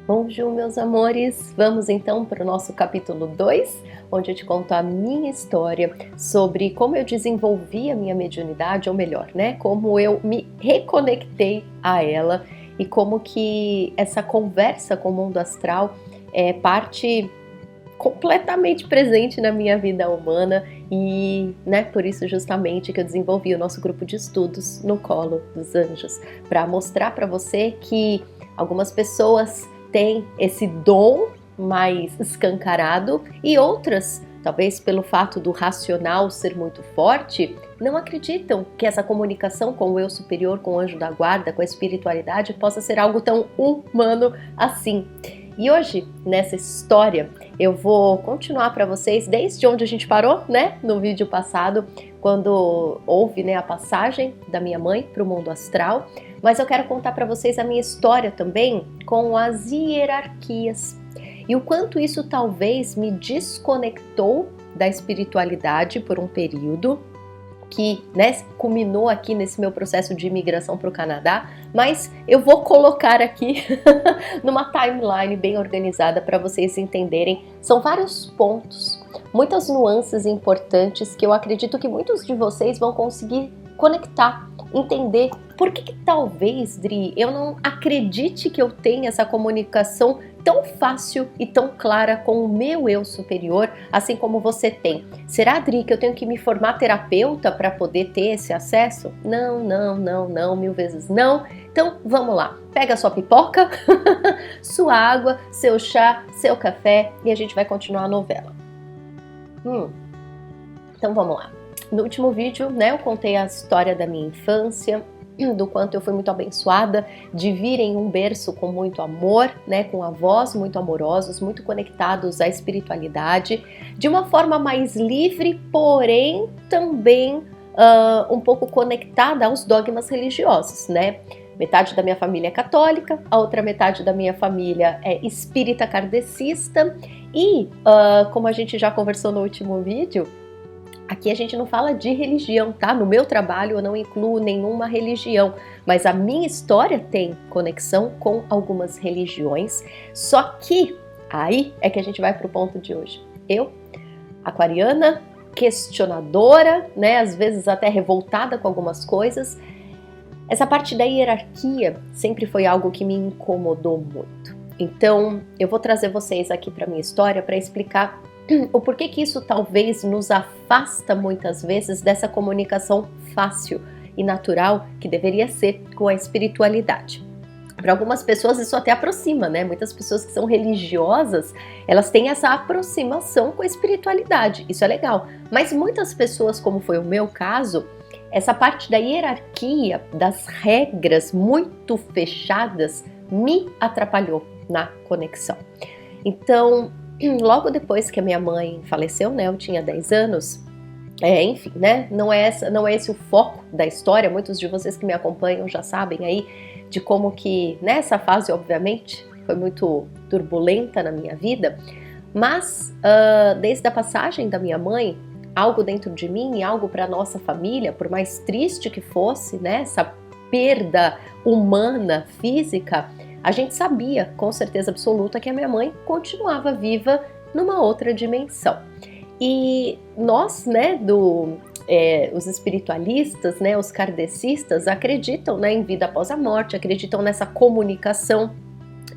Bonjour, meus amores! Vamos então para o nosso capítulo 2, onde eu te conto a minha história sobre como eu desenvolvi a minha mediunidade, ou melhor, né, como eu me reconectei a ela e como que essa conversa com o mundo astral é parte completamente presente na minha vida humana e, né, por isso justamente que eu desenvolvi o nosso grupo de estudos no Colo dos Anjos, para mostrar para você que algumas pessoas têm esse dom mais escancarado e outras, talvez pelo fato do racional ser muito forte, não acreditam que essa comunicação com o eu superior, com o anjo da guarda, com a espiritualidade possa ser algo tão humano assim. E hoje, nessa história, eu vou continuar para vocês desde onde a gente parou, né, no vídeo passado, quando houve, né, a passagem da minha mãe para o mundo astral, mas eu quero contar para vocês a minha história também com as hierarquias e o quanto isso talvez me desconectou da espiritualidade por um período, que, né, culminou aqui nesse meu processo de imigração para o Canadá, mas eu vou colocar aqui numa timeline bem organizada para vocês entenderem. São vários pontos, muitas nuances importantes que eu acredito que muitos de vocês vão conseguir conectar, entender por que talvez, Dri, eu não acredite que eu tenha essa comunicação tão fácil e tão clara com o meu eu superior, assim como você tem. Será, Dri, que eu tenho que me formar terapeuta para poder ter esse acesso? Não, mil vezes não. Então, vamos lá. Pega sua pipoca, sua água, seu chá, seu café e a gente vai continuar a novela. Então, vamos lá. No último vídeo, né, eu contei a história da minha infância, do quanto eu fui muito abençoada de vir em um berço com muito amor, né, com avós muito amorosos, muito conectados à espiritualidade, de uma forma mais livre, porém também um pouco conectada aos dogmas religiosos, né? Metade da minha família é católica, a outra metade da minha família é espírita kardecista e, como a gente já conversou no último vídeo, aqui a gente não fala de religião, tá? No meu trabalho eu não incluo nenhuma religião, mas a minha história tem conexão com algumas religiões, só que aí é que a gente vai para o ponto de hoje. Eu, aquariana, questionadora, né? Às vezes até revoltada com algumas coisas, essa parte da hierarquia sempre foi algo que me incomodou muito. Então eu vou trazer vocês aqui para minha história para explicar o porquê que isso talvez nos afasta muitas vezes dessa comunicação fácil e natural que deveria ser com a espiritualidade. Para algumas pessoas isso até aproxima, né? Muitas pessoas que são religiosas, elas têm essa aproximação com a espiritualidade, isso é legal. Mas muitas pessoas, como foi o meu caso, essa parte da hierarquia, das regras muito fechadas, me atrapalhou na conexão. Então, logo depois que a minha mãe faleceu, né, eu tinha 10 anos, enfim, né, não é esse o foco da história, muitos de vocês que me acompanham já sabem aí de como que nessa fase, obviamente, foi muito turbulenta na minha vida, mas desde a passagem da minha mãe, algo dentro de mim, algo para nossa família, por mais triste que fosse, né, essa perda humana, física, a gente sabia com certeza absoluta que a minha mãe continuava viva numa outra dimensão. E nós, né, os espiritualistas, né, os kardecistas, acreditam, né, em vida após a morte, acreditam nessa comunicação.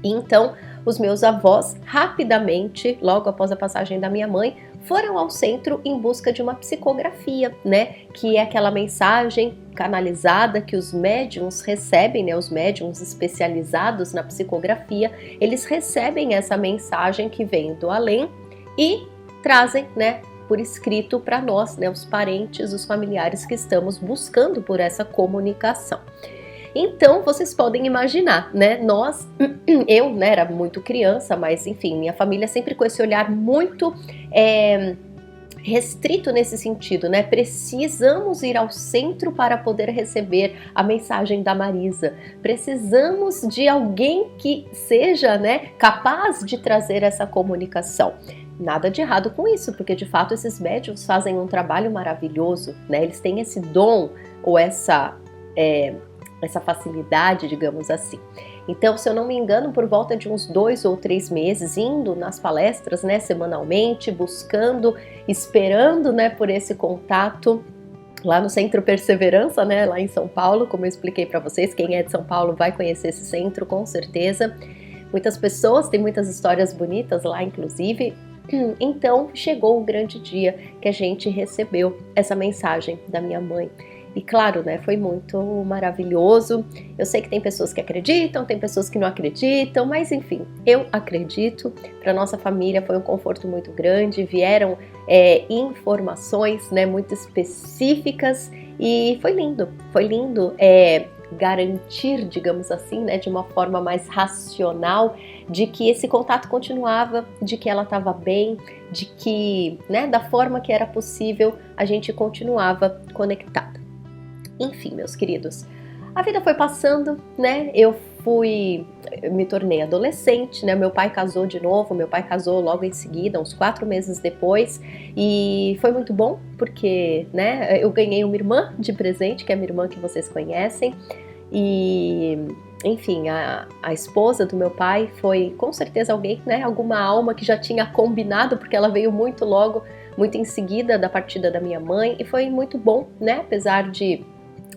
E então, os meus avós, rapidamente, logo após a passagem da minha mãe, foram ao centro em busca de uma psicografia, né, que é aquela mensagem canalizada que os médiums recebem, né, os médiums especializados na psicografia, eles recebem essa mensagem que vem do além e trazem, né, por escrito para nós, né, os parentes, os familiares que estamos buscando por essa comunicação. Então, vocês podem imaginar, né, eu, né, era muito criança, mas enfim, minha família sempre com esse olhar muito restrito nesse sentido, né, precisamos ir ao centro para poder receber a mensagem da Marisa, precisamos de alguém que seja, né, capaz de trazer essa comunicação. Nada de errado com isso, porque de fato esses médiuns fazem um trabalho maravilhoso, né, eles têm esse dom ou essa facilidade, digamos assim. Então, se eu não me engano, por volta de uns 2 ou 3 meses, indo nas palestras, né, semanalmente, buscando, esperando, né, por esse contato, lá no Centro Perseverança, né, lá em São Paulo, como eu expliquei para vocês, quem é de São Paulo vai conhecer esse centro, com certeza. Muitas pessoas, tem muitas histórias bonitas lá, inclusive. Então, chegou o grande dia que a gente recebeu essa mensagem da minha mãe. E claro, né, foi muito maravilhoso. Eu sei que tem pessoas que acreditam, tem pessoas que não acreditam, mas enfim, eu acredito. Para nossa família foi um conforto muito grande, vieram informações, né, muito específicas e foi lindo garantir, digamos assim, né, de uma forma mais racional, de que esse contato continuava, de que ela estava bem, de que, né, da forma que era possível, a gente continuava conectada. Enfim, meus queridos, a vida foi passando, né? Eu me tornei adolescente, né? Meu pai casou de novo, meu pai casou logo em seguida, uns 4 meses depois, e foi muito bom, porque, né, eu ganhei uma irmã de presente, que é a minha irmã que vocês conhecem, e, enfim, a esposa do meu pai foi, com certeza, alguém, né, alguma alma que já tinha combinado, porque ela veio muito logo, muito em seguida da partida da minha mãe, e foi muito bom, né, apesar de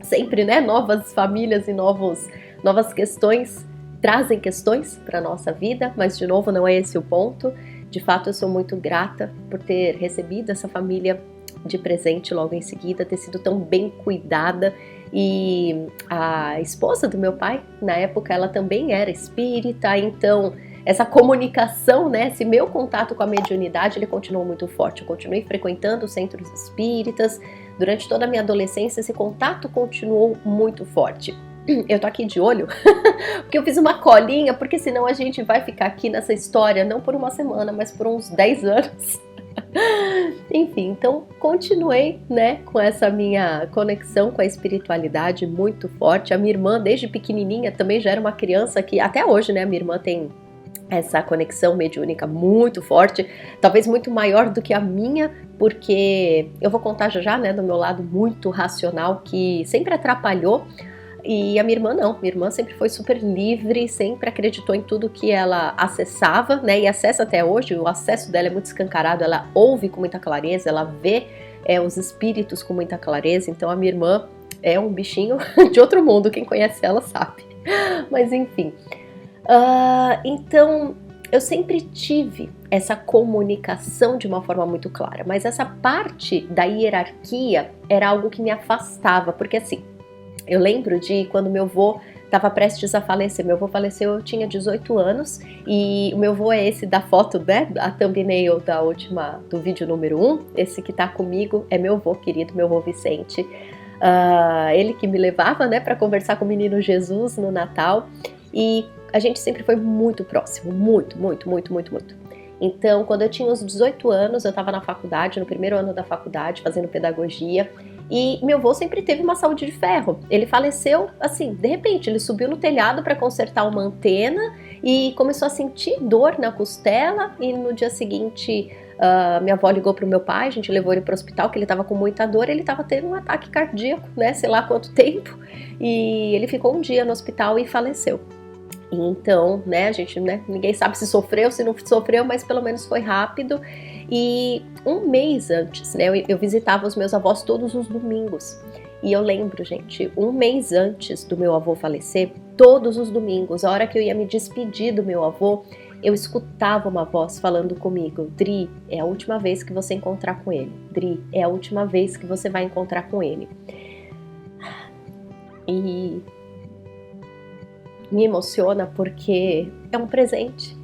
sempre, né, novas famílias e novas questões trazem questões para a nossa vida, mas de novo não é esse o ponto. De fato, eu sou muito grata por ter recebido essa família de presente logo em seguida, ter sido tão bem cuidada. E a esposa do meu pai, na época, ela também era espírita, então essa comunicação, né, esse meu contato com a mediunidade, ele continuou muito forte. Eu continuei frequentando os centros espíritas. Durante toda a minha adolescência, esse contato continuou muito forte. Eu tô aqui de olho, porque eu fiz uma colinha, porque senão a gente vai ficar aqui nessa história, não por uma semana, mas por uns 10 anos. Enfim, então continuei, né, com essa minha conexão com a espiritualidade muito forte. A minha irmã, desde pequenininha, também já era uma criança que, até hoje, né, a minha irmã tem essa conexão mediúnica muito forte, talvez muito maior do que a minha, porque eu vou contar já, né, do meu lado muito racional, que sempre atrapalhou, e a minha irmã não, minha irmã sempre foi super livre, sempre acreditou em tudo que ela acessava, né, e acessa até hoje, o acesso dela é muito escancarado, ela ouve com muita clareza, ela vê os espíritos com muita clareza, então a minha irmã é um bichinho de outro mundo, quem conhece ela sabe, mas enfim. Então, eu sempre tive essa comunicação de uma forma muito clara, mas essa parte da hierarquia era algo que me afastava, porque assim, eu lembro de quando meu avô estava prestes a falecer. Meu avô faleceu, eu tinha 18 anos, e o meu avô é esse da foto, né, a thumbnail do vídeo número 1, esse que tá comigo é meu avô querido, meu avô Vicente, ele que me levava, né, para conversar com o menino Jesus no Natal, e a gente sempre foi muito próximo, muito. Então, quando eu tinha uns 18 anos, eu estava na faculdade, no primeiro ano da faculdade, fazendo pedagogia, e meu avô sempre teve uma saúde de ferro. Ele faleceu, assim, de repente, ele subiu no telhado para consertar uma antena e começou a sentir dor na costela, e no dia seguinte, minha avó ligou pro meu pai, a gente levou ele pro hospital, que ele estava com muita dor, ele estava tendo um ataque cardíaco, né, sei lá quanto tempo, e ele ficou um dia no hospital e faleceu. E então, né, a gente, né, ninguém sabe se sofreu, se não sofreu, mas pelo menos foi rápido. E um mês antes, né, eu visitava os meus avós todos os domingos. E eu lembro, gente, um mês antes do meu avô falecer, todos os domingos, a hora que eu ia me despedir do meu avô, eu escutava uma voz falando comigo: Dri, é a última vez que você encontrar com ele. Dri, é a última vez que você vai encontrar com ele. E me emociona porque é um presente.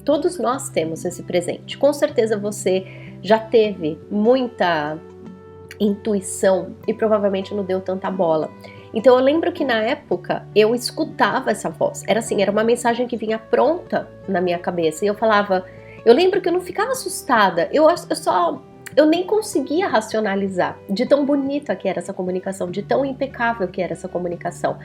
Todos nós temos esse presente. Com certeza você já teve muita intuição e provavelmente não deu tanta bola. Então eu lembro que na época eu escutava essa voz. Era assim, era uma mensagem que vinha pronta na minha cabeça. E eu falava, eu lembro que eu não ficava assustada. Eu nem conseguia racionalizar de tão bonita que era essa comunicação, de tão impecável que era essa comunicação.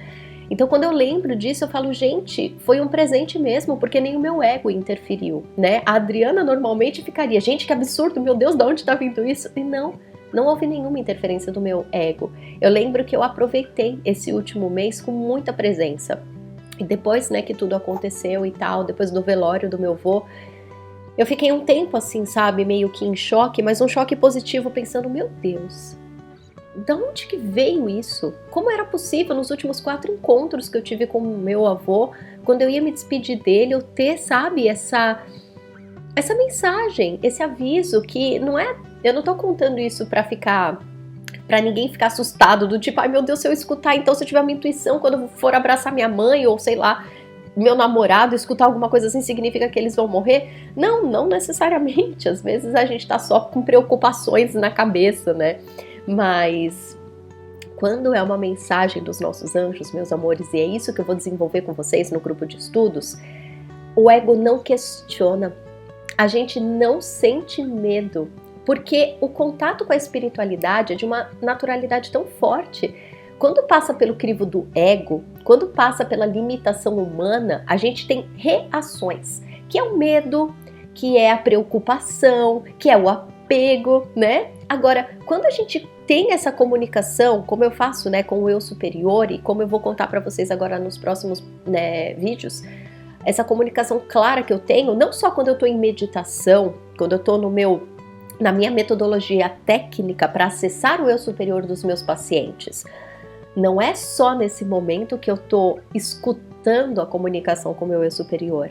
Então, quando eu lembro disso, eu falo, gente, foi um presente mesmo, porque nem o meu ego interferiu, né? A Adriana normalmente ficaria, gente, que absurdo, meu Deus, de onde tá vindo isso? E não houve nenhuma interferência do meu ego. Eu lembro que eu aproveitei esse último mês com muita presença. E depois, né, que tudo aconteceu e tal, depois do velório do meu avô, eu fiquei um tempo assim, sabe, meio que em choque, mas um choque positivo, pensando, meu Deus, de onde que veio isso? Como era possível nos últimos 4 encontros que eu tive com o meu avô, quando eu ia me despedir dele, eu ter, sabe, essa mensagem, esse aviso que não é, eu não tô contando isso pra ninguém ficar assustado, do tipo, ai meu Deus, se eu escutar, então se eu tiver uma intuição quando eu for abraçar minha mãe, ou sei lá, meu namorado, escutar alguma coisa assim, significa que eles vão morrer? Não, não necessariamente, às vezes a gente tá só com preocupações na cabeça, né? Mas quando é uma mensagem dos nossos anjos, meus amores, e é isso que eu vou desenvolver com vocês no grupo de estudos, o ego não questiona, a gente não sente medo, porque o contato com a espiritualidade é de uma naturalidade tão forte. Quando passa pelo crivo do ego, quando passa pela limitação humana, a gente tem reações, que é o medo, que é a preocupação, que é o apego, né? Agora, quando a gente tem essa comunicação, como eu faço, né, com o eu superior, e como eu vou contar para vocês agora nos próximos, né, vídeos, essa comunicação clara que eu tenho, não só quando eu estou em meditação, quando eu estou na minha metodologia técnica para acessar o eu superior dos meus pacientes, não é só nesse momento que eu estou escutando a comunicação com o meu eu superior.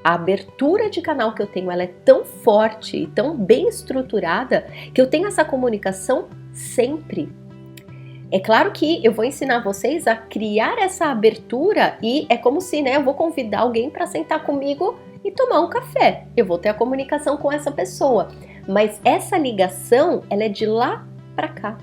A abertura de canal que eu tenho, ela é tão forte e tão bem estruturada que eu tenho essa comunicação sempre. É claro que eu vou ensinar vocês a criar essa abertura e é como se, né, eu vou convidar alguém para sentar comigo e tomar um café. Eu vou ter a comunicação com essa pessoa, mas essa ligação, ela é de lá para cá.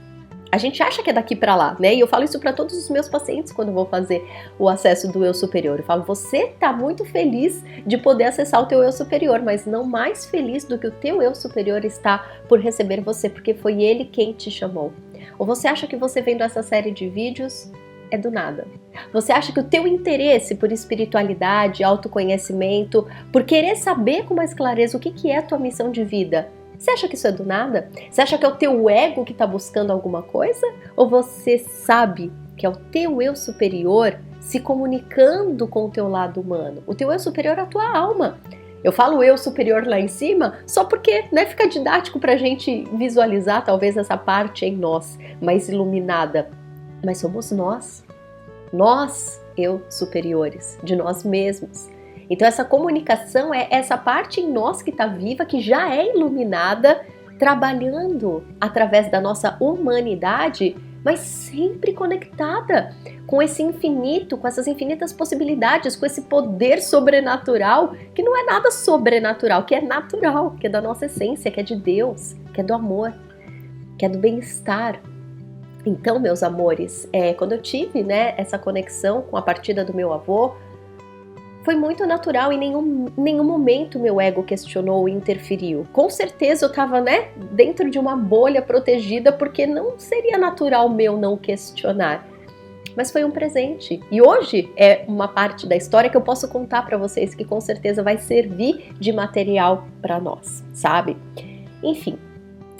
A gente acha que é daqui para lá, né? E eu falo isso para todos os meus pacientes quando eu vou fazer o acesso do eu superior. Eu falo, você tá muito feliz de poder acessar o teu eu superior, mas não mais feliz do que o teu eu superior está por receber você, porque foi ele quem te chamou. Ou você acha que você vendo essa série de vídeos é do nada? Você acha que o teu interesse por espiritualidade, autoconhecimento, por querer saber com mais clareza o que é a tua missão de vida, você acha que isso é do nada? Você acha que é o teu ego que está buscando alguma coisa? Ou você sabe que é o teu eu superior se comunicando com o teu lado humano? O teu eu superior é a tua alma. Eu falo eu superior lá em cima só porque, né, fica didático para a gente visualizar talvez essa parte em nós, mais iluminada. Mas somos nós, eu superiores, de nós mesmos. Então essa comunicação é essa parte em nós que está viva, que já é iluminada, trabalhando através da nossa humanidade, mas sempre conectada com esse infinito, com essas infinitas possibilidades, com esse poder sobrenatural, que não é nada sobrenatural, que é natural, que é da nossa essência, que é de Deus, que é do amor, que é do bem-estar. Então, meus amores, quando eu tive, né, essa conexão com a partida do meu avô, foi muito natural, em nenhum momento meu ego questionou ou interferiu. Com certeza eu estava, né, dentro de uma bolha protegida, porque não seria natural meu não questionar. Mas foi um presente. E hoje é uma parte da história que eu posso contar para vocês, que com certeza vai servir de material para nós, sabe? Enfim.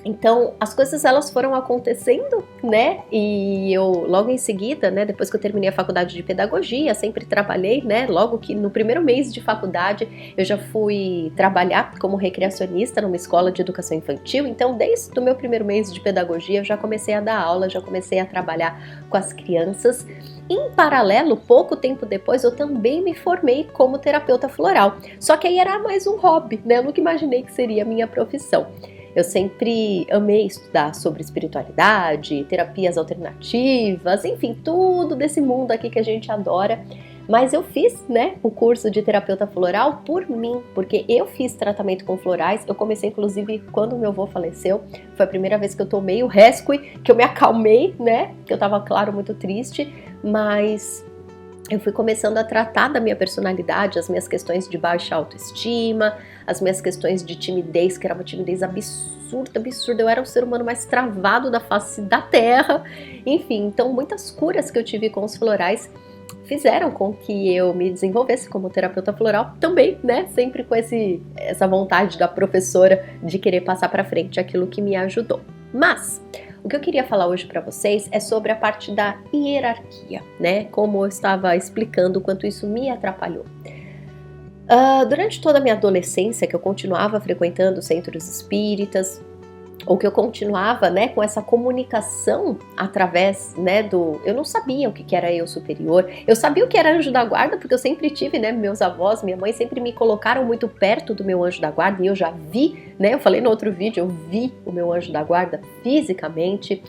Então, as coisas elas foram acontecendo, né, e eu logo em seguida, né, depois que eu terminei a faculdade de pedagogia, sempre trabalhei, né, logo que no primeiro mês de faculdade eu já fui trabalhar como recreacionista numa escola de educação infantil, então desde o meu primeiro mês de pedagogia eu já comecei a dar aula, já comecei a trabalhar com as crianças. Em paralelo, pouco tempo depois, eu também me formei como terapeuta floral, só que aí era mais um hobby, né, eu nunca imaginei que seria a minha profissão. Eu sempre amei estudar sobre espiritualidade, terapias alternativas, enfim, tudo desse mundo aqui que a gente adora. Mas eu fiz, né, o curso de terapeuta floral por mim, porque eu fiz tratamento com florais. Eu comecei, inclusive, quando meu avô faleceu. Foi a primeira vez que eu tomei o Rescue, que eu me acalmei, né, que eu tava, claro, muito triste, mas eu fui começando a tratar da minha personalidade, as minhas questões de baixa autoestima, as minhas questões de timidez, que era uma timidez absurda. Eu era o ser humano mais travado da face da terra. Enfim, então muitas curas que eu tive com os florais fizeram com que eu me desenvolvesse como terapeuta floral também, né? Sempre com essa vontade da professora de querer passar para frente aquilo que me ajudou. Mas O que eu queria falar hoje para vocês é sobre a parte da hierarquia, né? Como eu estava explicando o quanto isso me atrapalhou. Durante toda a minha adolescência, que eu continuava frequentando centros espíritas, ou que eu continuava, né, com essa comunicação através, né, eu não sabia o que era eu superior, eu sabia o que era anjo da guarda, porque eu sempre tive, né, meus avós, minha mãe sempre me colocaram muito perto do meu anjo da guarda, e eu já vi, né, eu falei no outro vídeo, eu vi o meu anjo da guarda fisicamente,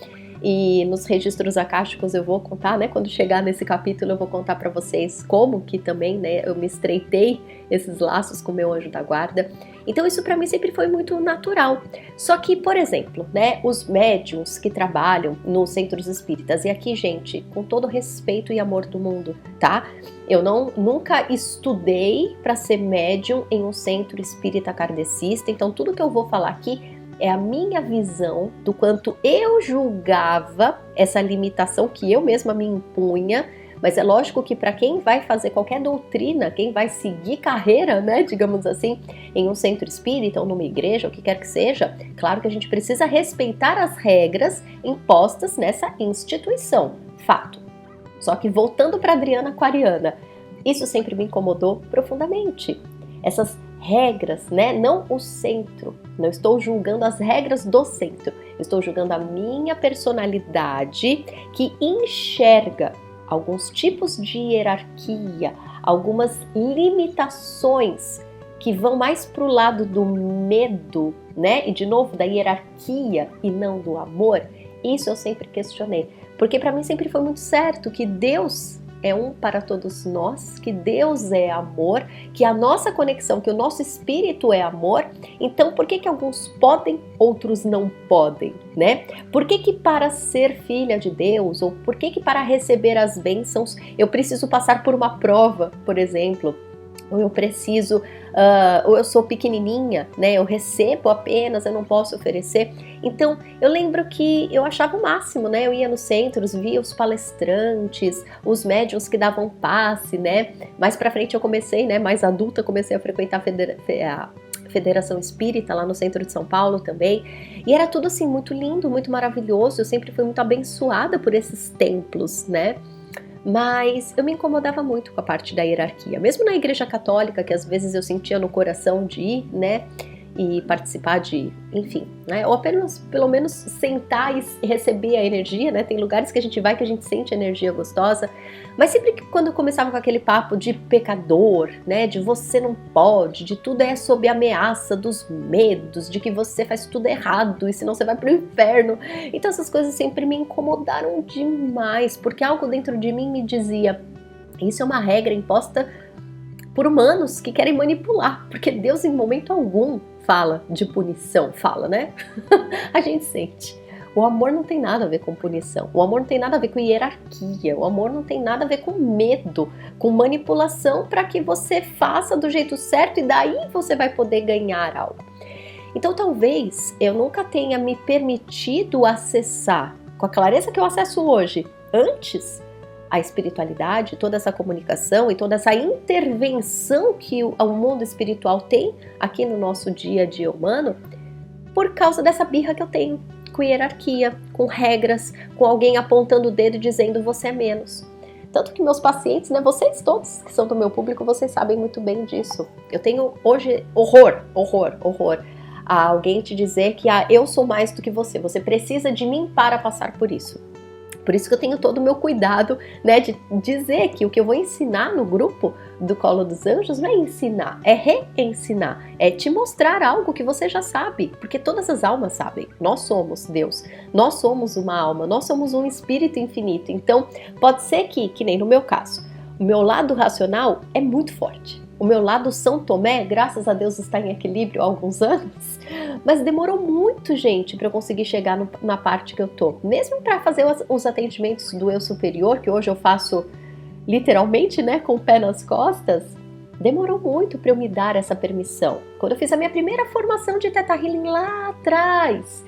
e nos registros acásticos eu vou contar, né, quando chegar nesse capítulo eu vou contar para vocês como que também, né, eu me estreitei esses laços com o meu anjo da guarda. Então isso para mim sempre foi muito natural. Só que, por exemplo, né, os médiuns que trabalham nos centros espíritas, e aqui, gente, com todo respeito e amor do mundo, tá? Eu nunca estudei para ser médium em um centro espírita kardecista, então tudo que eu vou falar aqui é a minha visão do quanto eu julgava essa limitação que eu mesma me impunha, mas é lógico que para quem vai fazer qualquer doutrina, quem vai seguir carreira, né, digamos assim, em um centro espírita ou numa igreja, o que quer que seja, claro que a gente precisa respeitar as regras impostas nessa instituição, fato. Só que voltando para Adriana Aquariana, isso sempre me incomodou profundamente. Essas regras, né? Não o centro. Não estou julgando as regras do centro. Estou julgando a minha personalidade que enxerga alguns tipos de hierarquia, algumas limitações que vão mais para o lado do medo, né? E de novo da hierarquia e não do amor. Isso eu sempre questionei, porque para mim sempre foi muito certo que Deus é um para todos nós, que Deus é amor, que a nossa conexão, que o nosso espírito é amor. Então, por que alguns podem, outros não podem, né? Por que que para ser filha de Deus, ou por que que para receber as bênçãos, eu preciso passar por uma prova, por exemplo? Ou eu preciso, ou eu sou pequenininha, né? Eu recebo apenas, eu não posso oferecer. Então, eu lembro que eu achava o máximo, né? Eu ia nos centros, via os palestrantes, os médiuns que davam passe, né? Mais pra frente eu comecei, né? Mais adulta, comecei a frequentar a Federação Espírita lá no centro de São Paulo também. E era tudo assim muito lindo, muito maravilhoso. Eu sempre fui muito abençoada por esses templos, né? Mas eu me incomodava muito com a parte da hierarquia, mesmo na igreja católica, que às vezes eu sentia no coração de ir, né, e participar de, enfim, né, ou apenas, pelo menos, sentar e receber a energia, né, tem lugares que a gente vai que a gente sente energia gostosa, mas sempre que quando eu começava com aquele papo de pecador, né, de você não pode, de tudo é sob ameaça dos medos, de que você faz tudo errado e senão você vai pro inferno, então essas coisas sempre me incomodaram demais, porque algo dentro de mim me dizia, isso é uma regra imposta por humanos que querem manipular, porque Deus em momento algum fala de punição, fala, né? A gente sente. O amor não tem nada a ver com punição, o amor não tem nada a ver com hierarquia, o amor não tem nada a ver com medo, com manipulação para que você faça do jeito certo e daí você vai poder ganhar algo. Então talvez eu nunca tenha me permitido acessar, com a clareza que eu acesso hoje, antes, a espiritualidade, toda essa comunicação e toda essa intervenção que o mundo espiritual tem aqui no nosso dia a dia humano, por causa dessa birra que eu tenho com hierarquia, com regras, com alguém apontando o dedo e dizendo você é menos. Tanto que meus pacientes, né, vocês todos que são do meu público, vocês sabem muito bem disso. Eu tenho hoje horror a alguém te dizer que eu sou mais do que você precisa de mim para passar por isso. Por isso que eu tenho todo o meu cuidado, né, de dizer que o que eu vou ensinar no grupo do Colo dos Anjos não é ensinar, é reensinar, é te mostrar algo que você já sabe, porque todas as almas sabem, nós somos Deus, nós somos uma alma, nós somos um espírito infinito, então pode ser que nem no meu caso, o meu lado racional é muito forte. O meu lado São Tomé, graças a Deus, está em equilíbrio há alguns anos, mas demorou muito, gente, para eu conseguir chegar na parte que eu tô. Mesmo para fazer os atendimentos do eu superior, que hoje eu faço literalmente, né, com o pé nas costas, demorou muito para eu me dar essa permissão. Quando eu fiz a minha primeira formação de Theta Healing lá atrás,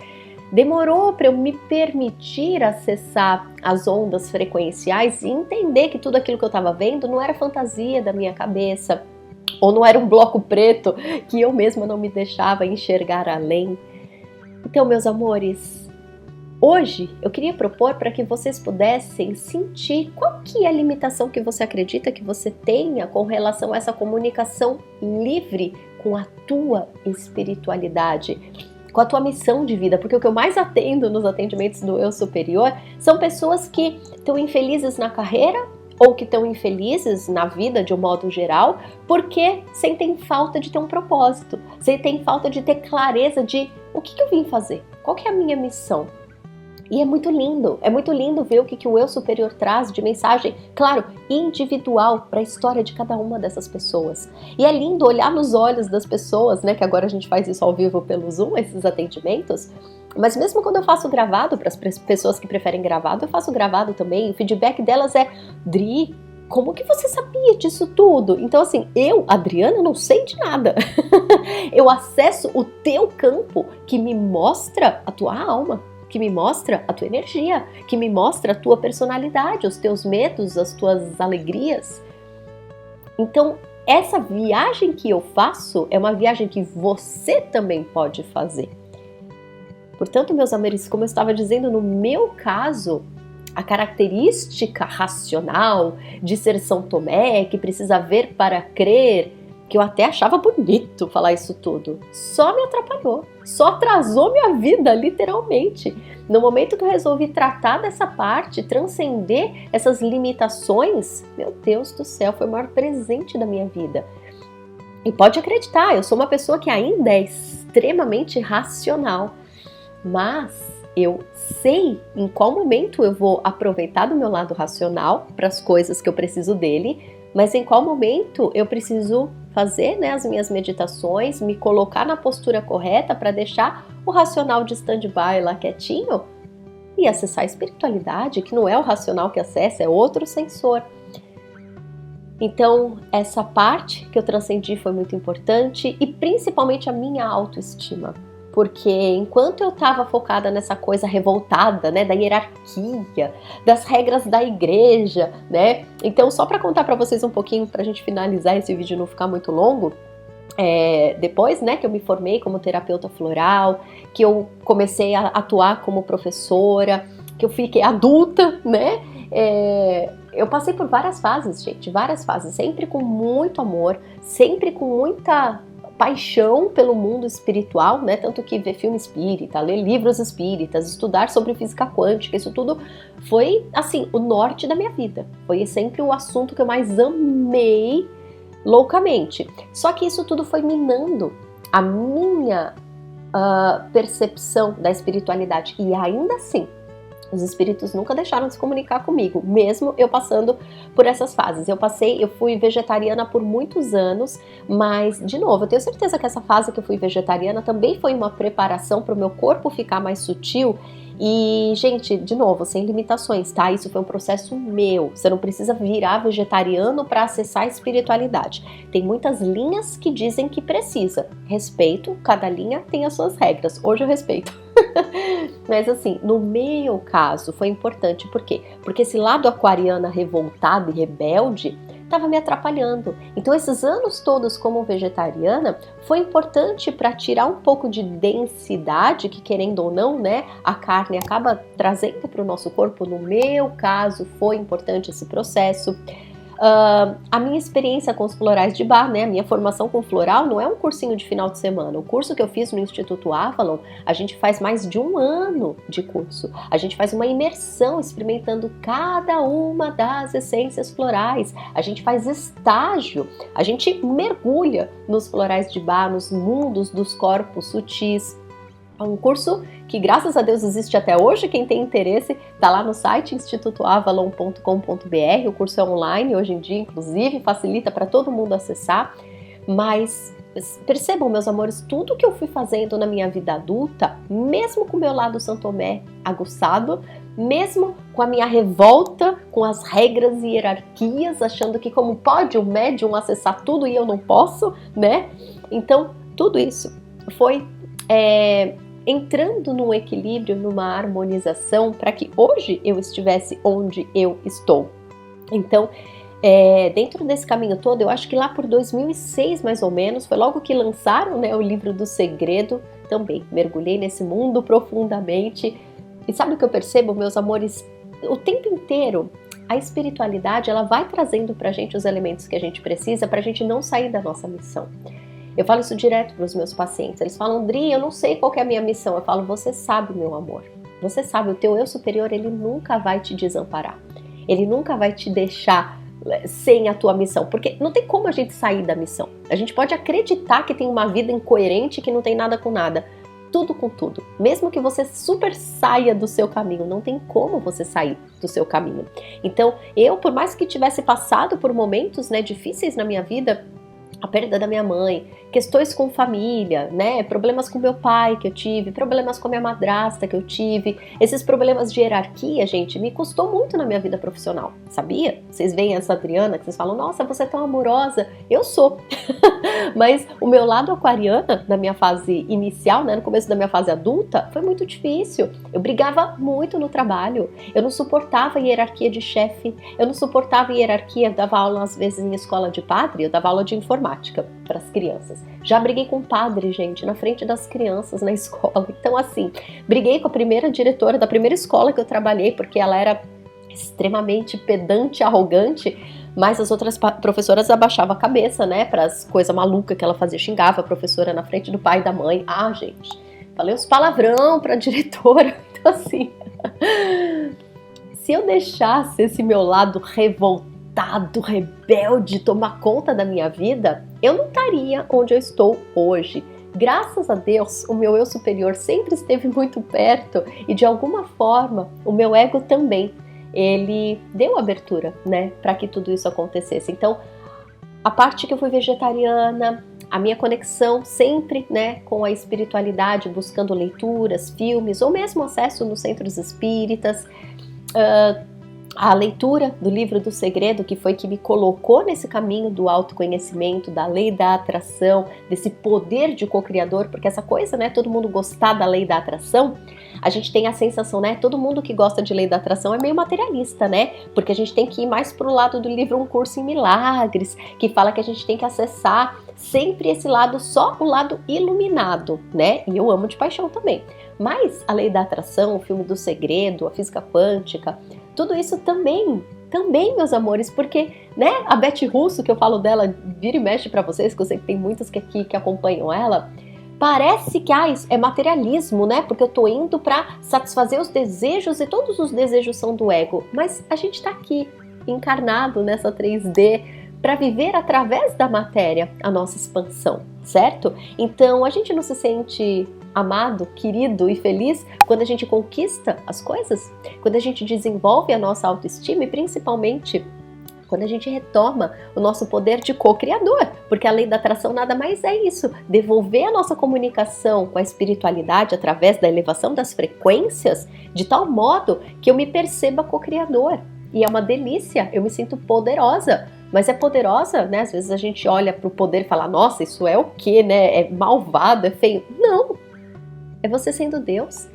demorou para eu me permitir acessar as ondas frequenciais e entender que tudo aquilo que eu estava vendo não era fantasia da minha cabeça, ou não era um bloco preto que eu mesma não me deixava enxergar além. Então, meus amores, Hoje eu queria propor para que vocês pudessem sentir qual que é a limitação que você acredita que você tenha com relação a essa comunicação livre com a tua espiritualidade, com a tua missão de vida, porque o que eu mais atendo nos atendimentos do Eu Superior são pessoas que estão infelizes na carreira ou que estão infelizes na vida de um modo geral, porque sentem falta de ter um propósito, sentem falta de ter clareza de o que eu vim fazer, qual que é a minha missão. E é muito lindo ver o que o Eu Superior traz de mensagem, claro, individual para a história de cada uma dessas pessoas. E é lindo olhar nos olhos das pessoas, né, que agora a gente faz isso ao vivo pelo Zoom, esses atendimentos, mas mesmo quando eu faço gravado, para as pessoas que preferem gravado, eu faço gravado também, o feedback delas é: Dri, como que você sabia disso tudo? Então assim, eu, Adriana, não sei de nada. Eu acesso o teu campo que me mostra a tua alma, que me mostra a tua energia, que me mostra a tua personalidade, os teus medos, as tuas alegrias. Então, essa viagem que eu faço é uma viagem que você também pode fazer. Portanto, meus amores, como eu estava dizendo, no meu caso, a característica racional de ser São Tomé, que precisa ver para crer, que eu até achava bonito falar isso tudo, só me atrapalhou, só atrasou minha vida, literalmente. No momento que eu resolvi tratar dessa parte, transcender essas limitações, meu Deus do céu, foi o maior presente da minha vida. E pode acreditar, eu sou uma pessoa que ainda é extremamente racional, mas eu sei em qual momento eu vou aproveitar do meu lado racional para as coisas que eu preciso dele, mas em qual momento eu preciso fazer, né, as minhas meditações, me colocar na postura correta para deixar o racional de stand-by lá quietinho e acessar a espiritualidade, que não é o racional que acessa, é outro sensor. Então, essa parte que eu transcendi foi muito importante e principalmente a minha autoestima. Porque enquanto eu estava focada nessa coisa revoltada, né, da hierarquia, das regras da igreja, né? Então, só para contar para vocês um pouquinho, para a gente finalizar esse vídeo e não ficar muito longo, depois, né, que eu me formei como terapeuta floral, que eu comecei a atuar como professora, que eu fiquei adulta, né? Eu passei por várias fases, gente, várias fases, sempre com muito amor, sempre com muita paixão pelo mundo espiritual, né? Tanto que ver filme espírita, ler livros espíritas, estudar sobre física quântica, isso tudo foi, assim, o norte da minha vida. Foi sempre o assunto que eu mais amei loucamente. Só que isso tudo foi minando a minha percepção da espiritualidade. E ainda assim, os espíritos nunca deixaram de se comunicar comigo, mesmo eu passando por essas fases. Eu fui vegetariana por muitos anos, mas, de novo, eu tenho certeza que essa fase que eu fui vegetariana também foi uma preparação para o meu corpo ficar mais sutil. E, gente, de novo, sem limitações, tá? Isso foi um processo meu. Você não precisa virar vegetariano para acessar a espiritualidade. Tem muitas linhas que dizem que precisa. Respeito, cada linha tem as suas regras. Hoje eu respeito. Mas assim, no meu caso foi importante, por quê? Porque esse lado aquariana revoltado e rebelde estava me atrapalhando. Então esses anos todos como vegetariana foi importante para tirar um pouco de densidade, que querendo ou não, né, a carne acaba trazendo para o nosso corpo. No meu caso foi importante esse processo. A minha experiência com os florais de Bach, né, a minha formação com floral não é um cursinho de final de semana. O curso que eu fiz no Instituto Avalon, a gente faz mais de um ano de curso. A gente faz uma imersão experimentando cada uma das essências florais. A gente faz estágio, a gente mergulha nos florais de Bach, nos mundos dos corpos sutis. É um curso que, graças a Deus, existe até hoje. Quem tem interesse, está lá no site institutoavalon.com.br. O curso é online hoje em dia, inclusive, facilita para todo mundo acessar. Mas percebam, meus amores, tudo que eu fui fazendo na minha vida adulta, mesmo com o meu lado São Tomé aguçado, mesmo com a minha revolta com as regras e hierarquias, achando que como pode o médium acessar tudo e eu não posso, né? Então, tudo isso foi entrando num equilíbrio, numa harmonização, para que hoje eu estivesse onde eu estou. Então, dentro desse caminho todo, eu acho que lá por 2006, mais ou menos, foi logo que lançaram, né, o livro do Segredo, também mergulhei nesse mundo profundamente, E sabe o que eu percebo, meus amores? O tempo inteiro, a espiritualidade, ela vai trazendo pra gente os elementos que a gente precisa pra gente não sair da nossa missão. Eu falo isso direto pros meus pacientes. Eles falam, Dri, eu não sei qual que é a minha missão. Eu falo, você sabe, meu amor. Você sabe, o teu eu superior, ele nunca vai te desamparar. Ele nunca vai te deixar sem a tua missão, porque não tem como a gente sair da missão. A gente pode acreditar que tem uma vida incoerente, que não tem nada com nada. Tudo com tudo. Mesmo que você super saia do seu caminho, não tem como você sair do seu caminho. Então, eu, por mais que tivesse passado por momentos, né, difíceis na minha vida, a perda da minha mãe, questões com família, né, problemas com meu pai que eu tive, problemas com a minha madrasta que eu tive, esses problemas de hierarquia, gente, me custou muito na minha vida profissional, sabia? Vocês veem essa Adriana que vocês falam, nossa, você é tão amorosa, eu sou, mas o meu lado aquariana, na minha fase inicial, né, no começo da minha fase adulta, foi muito difícil, eu brigava muito no trabalho, eu não suportava hierarquia de chefe, eu não suportava hierarquia, eu dava aula às vezes em escola de padre, eu dava aula de informática para as crianças. Já briguei com o padre, gente, na frente das crianças na escola. Então, assim, briguei com a primeira diretora da primeira escola que eu trabalhei, porque ela era extremamente pedante, arrogante, mas as outras professoras abaixavam a cabeça, né, para as coisas malucas que ela fazia, xingava a professora na frente do pai e da mãe. Ah, gente, falei uns palavrão para a diretora. Então, assim, se eu deixasse esse meu lado revoltado, rebelde, tomar conta da minha vida, eu não estaria onde eu estou hoje. Graças a Deus, o meu eu superior sempre esteve muito perto e de alguma forma o meu ego também, ele deu abertura, né, para que tudo isso acontecesse. Então, a parte que eu fui vegetariana, a minha conexão sempre, né, com a espiritualidade, buscando leituras, filmes ou mesmo acesso nos centros espíritas, a leitura do livro do segredo, que foi que me colocou nesse caminho do autoconhecimento, da lei da atração, desse poder de co-criador, porque essa coisa, né, todo mundo gostar da lei da atração, a gente tem a sensação, né, todo mundo que gosta de lei da atração é meio materialista, né, porque a gente tem que ir mais pro lado do livro Um Curso em Milagres, que fala que a gente tem que acessar sempre esse lado, só o lado iluminado, né, e eu amo de paixão também. Mas a lei da atração, o filme do segredo, a física quântica, tudo isso também, meus amores, porque, né, a Beth Russo, que eu falo dela, vira e mexe pra vocês, que eu sei que tem muitas que acompanham ela, parece que é materialismo, né, porque eu tô indo pra satisfazer os desejos e todos os desejos são do ego, mas a gente tá aqui, encarnado nessa 3D, para viver através da matéria a nossa expansão, certo? Então a gente não se sente amado, querido e feliz quando a gente conquista as coisas, quando a gente desenvolve a nossa autoestima e principalmente quando a gente retoma o nosso poder de co-criador, porque a lei da atração nada mais é isso, devolver a nossa comunicação com a espiritualidade através da elevação das frequências, de tal modo que eu me perceba co-criador. E é uma delícia, eu me sinto poderosa. Mas é poderosa, né? Às vezes a gente olha para o poder e fala, nossa, isso é o quê, né? É malvado, é feio. Não! É você sendo Deus,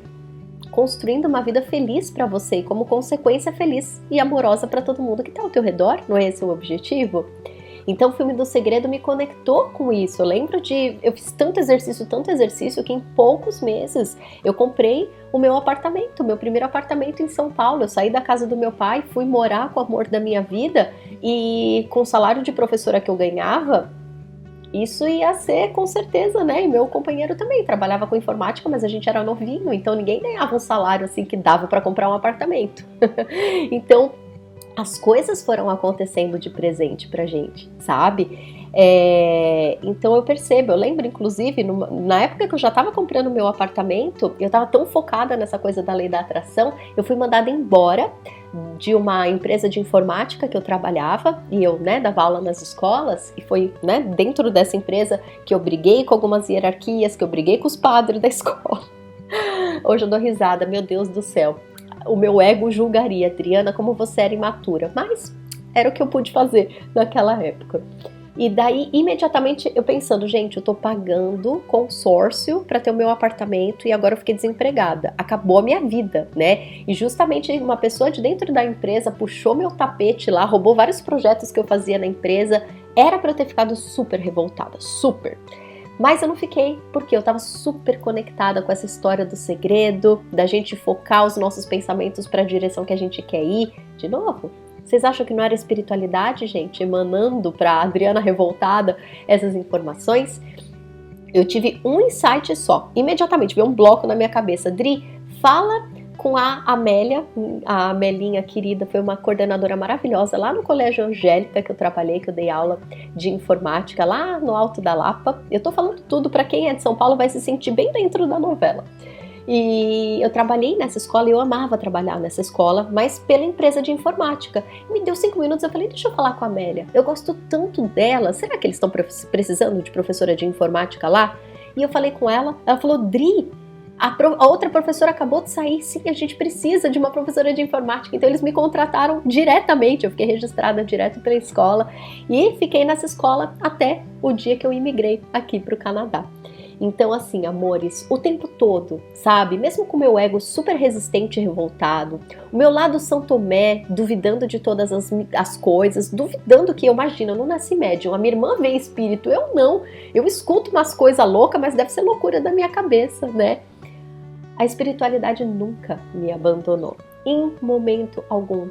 construindo uma vida feliz para você e como consequência feliz e amorosa para todo mundo que está ao teu redor, não é esse o objetivo? Então o filme do segredo me conectou com isso. Eu lembro eu fiz tanto exercício que em poucos meses eu comprei o meu apartamento, meu primeiro apartamento em São Paulo. Eu saí da casa do meu pai, fui morar com o amor da minha vida e com o salário de professora que eu ganhava, isso ia ser com certeza, né? E meu companheiro também trabalhava com informática, mas a gente era novinho, então ninguém ganhava um salário assim que dava para comprar um apartamento. Então as coisas foram acontecendo de presente pra gente, sabe? Então eu percebo, eu lembro inclusive, na época que eu já estava comprando meu apartamento, eu estava tão focada nessa coisa da lei da atração, eu fui mandada embora de uma empresa de informática que eu trabalhava, e eu, né, dava aula nas escolas, e foi, né, dentro dessa empresa que eu briguei com algumas hierarquias, que eu briguei com os padres da escola. Hoje eu dou risada, meu Deus do céu. O meu ego julgaria, Adriana, como você era imatura, mas era o que eu pude fazer naquela época. E daí, imediatamente, eu pensando, gente, eu tô pagando consórcio para ter o meu apartamento e agora eu fiquei desempregada. Acabou a minha vida, né? E justamente uma pessoa de dentro da empresa puxou meu tapete lá, roubou vários projetos que eu fazia na empresa. Era para eu ter ficado super revoltada, super. Mas eu não fiquei, porque eu estava super conectada com essa história do segredo, da gente focar os nossos pensamentos para a direção que a gente quer ir. De novo, vocês acham que não era espiritualidade, gente, emanando para a Adriana revoltada essas informações? Eu tive um insight só, imediatamente veio um bloco na minha cabeça. Dri, fala com a Amélia, a Amelinha querida, foi uma coordenadora maravilhosa lá no Colégio Angélica que eu trabalhei, que eu dei aula de informática lá no Alto da Lapa. Eu tô falando tudo, para quem é de São Paulo vai se sentir bem dentro da novela. E eu trabalhei nessa escola, eu amava trabalhar nessa escola, mas pela empresa de informática. Me deu 5 minutos, eu falei, deixa eu falar com a Amélia. Eu gosto tanto dela, será que eles estão precisando de professora de informática lá? E eu falei com ela falou, Dri, a outra professora acabou de sair, sim, a gente precisa de uma professora de informática. Então eles me contrataram diretamente, eu fiquei registrada direto pela escola e fiquei nessa escola até o dia que eu imigrei aqui para o Canadá. Então, assim, amores, o tempo todo, sabe? Mesmo com o meu ego super resistente e revoltado, o meu lado São Tomé, duvidando de todas as coisas, duvidando que, eu não nasci médium, a minha irmã vê espírito, eu não. Eu escuto umas coisas loucas, mas deve ser loucura da minha cabeça, né? A espiritualidade nunca me abandonou, em momento algum.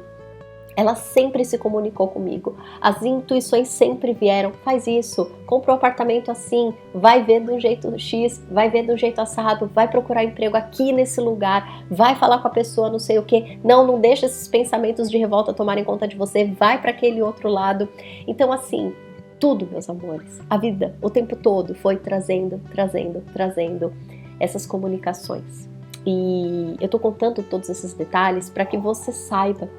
Ela sempre se comunicou comigo, as intuições sempre vieram, faz isso, compra um apartamento assim, vai ver do jeito X, vai ver do jeito assado, vai procurar emprego aqui nesse lugar, vai falar com a pessoa não sei o que, não deixa esses pensamentos de revolta tomarem conta de você, vai para aquele outro lado. Então assim, tudo, meus amores, a vida o tempo todo foi trazendo essas comunicações. E eu tô contando todos esses detalhes para que você saiba.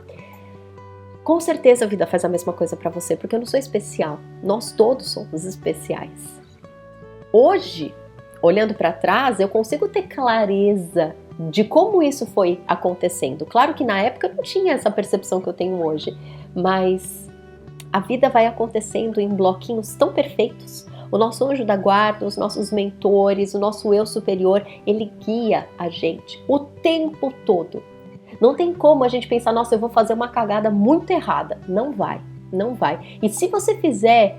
Com certeza a vida faz a mesma coisa para você, porque eu não sou especial. Nós todos somos especiais. Hoje, olhando para trás, eu consigo ter clareza de como isso foi acontecendo. Claro que na época eu não tinha essa percepção que eu tenho hoje, mas a vida vai acontecendo em bloquinhos tão perfeitos. O nosso anjo da guarda, os nossos mentores, o nosso eu superior, ele guia a gente o tempo todo. Não tem como a gente pensar, nossa, eu vou fazer uma cagada muito errada. Não vai, não vai. E se você fizer,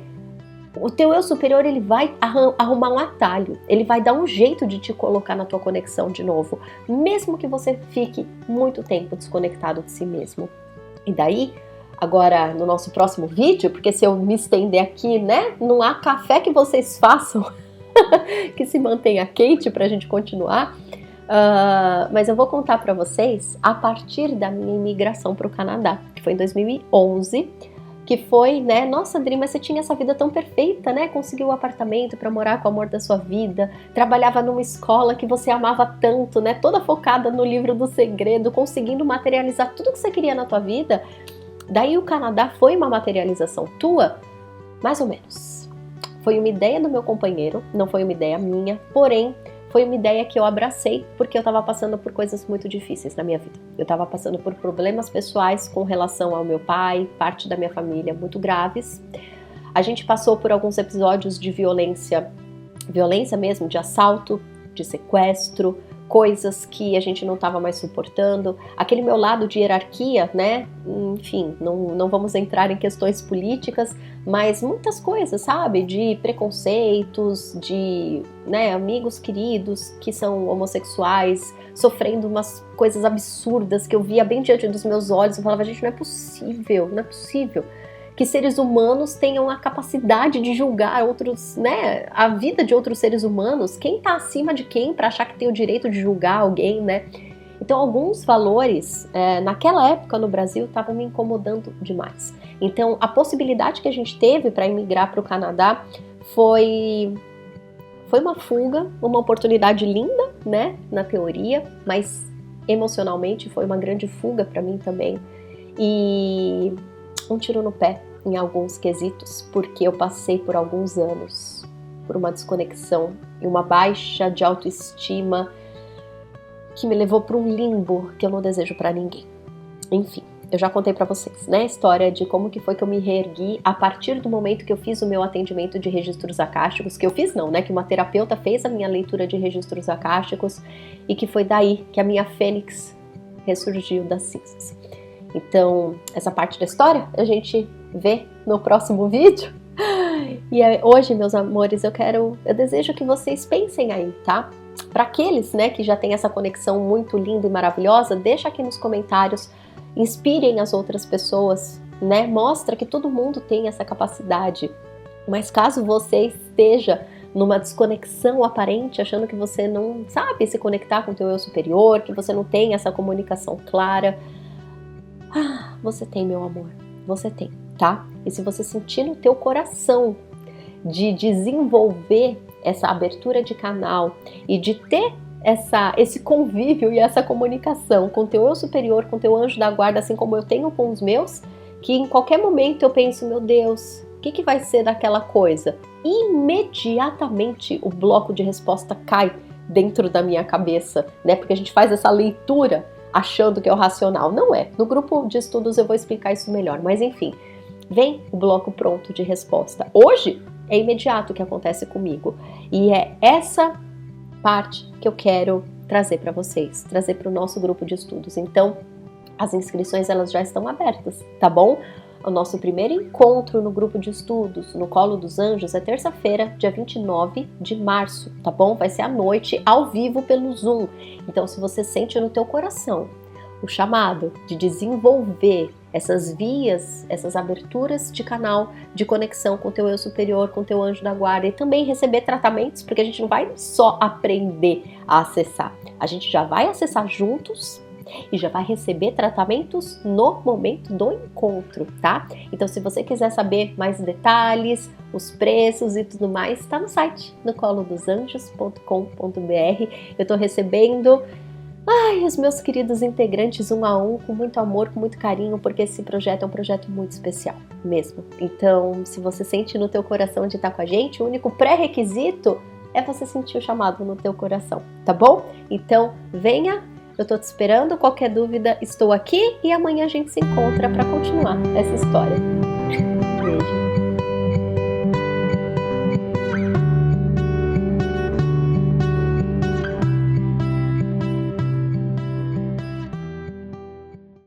o teu eu superior, ele vai arrumar um atalho. Ele vai dar um jeito de te colocar na tua conexão de novo. Mesmo que você fique muito tempo desconectado de si mesmo. E daí, agora no nosso próximo vídeo, porque se eu me estender aqui, né, não há café que vocês façam que se mantenha quente pra gente continuar. Mas eu vou contar para vocês a partir da minha imigração para o Canadá, que foi em 2011, que foi, né, nossa, Dri, mas você tinha essa vida tão perfeita, né, conseguiu um apartamento para morar com o amor da sua vida, trabalhava numa escola que você amava tanto, né, toda focada no livro do segredo, conseguindo materializar tudo que você queria na tua vida. Daí o Canadá foi uma materialização tua? Mais ou menos. Foi uma ideia do meu companheiro, não foi uma ideia minha, porém, foi uma ideia que eu abracei porque eu estava passando por coisas muito difíceis na minha vida. Eu estava passando por problemas pessoais com relação ao meu pai, parte da minha família muito graves. A gente passou por alguns episódios de violência mesmo, de assalto, de sequestro, coisas que a gente não estava mais suportando. Aquele meu lado de hierarquia, né? Enfim, não vamos entrar em questões políticas, mas muitas coisas, sabe? De preconceitos, de, né, amigos queridos que são homossexuais, sofrendo umas coisas absurdas que eu via bem diante dos meus olhos. Eu falava, gente, não é possível que seres humanos tenham a capacidade de julgar outros, né, a vida de outros seres humanos. Quem tá acima de quem para achar que tem o direito de julgar alguém, né? Então, alguns valores, naquela época no Brasil, estavam me incomodando demais. Então, a possibilidade que a gente teve para emigrar para o Canadá foi uma fuga, uma oportunidade linda, né, na teoria, mas emocionalmente foi uma grande fuga para mim também. E um tiro no pé em alguns quesitos, porque eu passei por alguns anos por uma desconexão e uma baixa de autoestima que me levou para um limbo que eu não desejo para ninguém. Enfim, eu já contei para vocês, né, a história de como que foi que eu me reergui a partir do momento que eu fiz o meu atendimento de registros acásticos, que eu fiz não, né, que uma terapeuta fez a minha leitura de registros acásticos e que foi daí que a minha fênix ressurgiu das cinzas. Então, essa parte da história a gente vê no próximo vídeo. E hoje, meus amores, eu desejo que vocês pensem aí, tá? Para aqueles, né, que já têm essa conexão muito linda e maravilhosa, deixa aqui nos comentários, inspirem as outras pessoas, né? Mostra que todo mundo tem essa capacidade. Mas caso você esteja numa desconexão aparente, achando que você não sabe se conectar com o teu eu superior, que você não tem essa comunicação clara, você tem, meu amor, você tem, tá? E se você sentir no teu coração de desenvolver essa abertura de canal e de ter esse convívio e essa comunicação com o teu eu superior, com o teu anjo da guarda, assim como eu tenho com os meus, que em qualquer momento eu penso, meu Deus, o que vai ser daquela coisa? Imediatamente o bloco de resposta cai dentro da minha cabeça, né? Porque a gente faz essa leitura achando que é o racional. Não é. No grupo de estudos eu vou explicar isso melhor, mas enfim, vem o bloco pronto de resposta. Hoje é imediato o que acontece comigo e é essa parte que eu quero trazer para vocês, trazer para o nosso grupo de estudos. Então, as inscrições elas já estão abertas, tá bom? O nosso primeiro encontro no grupo de estudos, no Colo dos Anjos, é terça-feira, dia 29 de março, tá bom? Vai ser à noite, ao vivo pelo Zoom. Então, se você sente no teu coração o chamado de desenvolver essas vias, essas aberturas de canal de conexão com o teu eu superior, com o teu anjo da guarda e também receber tratamentos, porque a gente não vai só aprender a acessar, a gente já vai acessar juntos e já vai receber tratamentos no momento do encontro, tá? Então, se você quiser saber mais detalhes, os preços e tudo mais, tá no site, no colodosanjos.com.br. Eu tô recebendo os meus queridos integrantes um a um, com muito amor, com muito carinho, porque esse projeto é um projeto muito especial, mesmo. Então, se você sente no teu coração de estar com a gente, o único pré-requisito é você sentir o chamado no teu coração, tá bom? Então, venha, eu tô te esperando, qualquer dúvida, estou aqui e amanhã a gente se encontra para continuar essa história.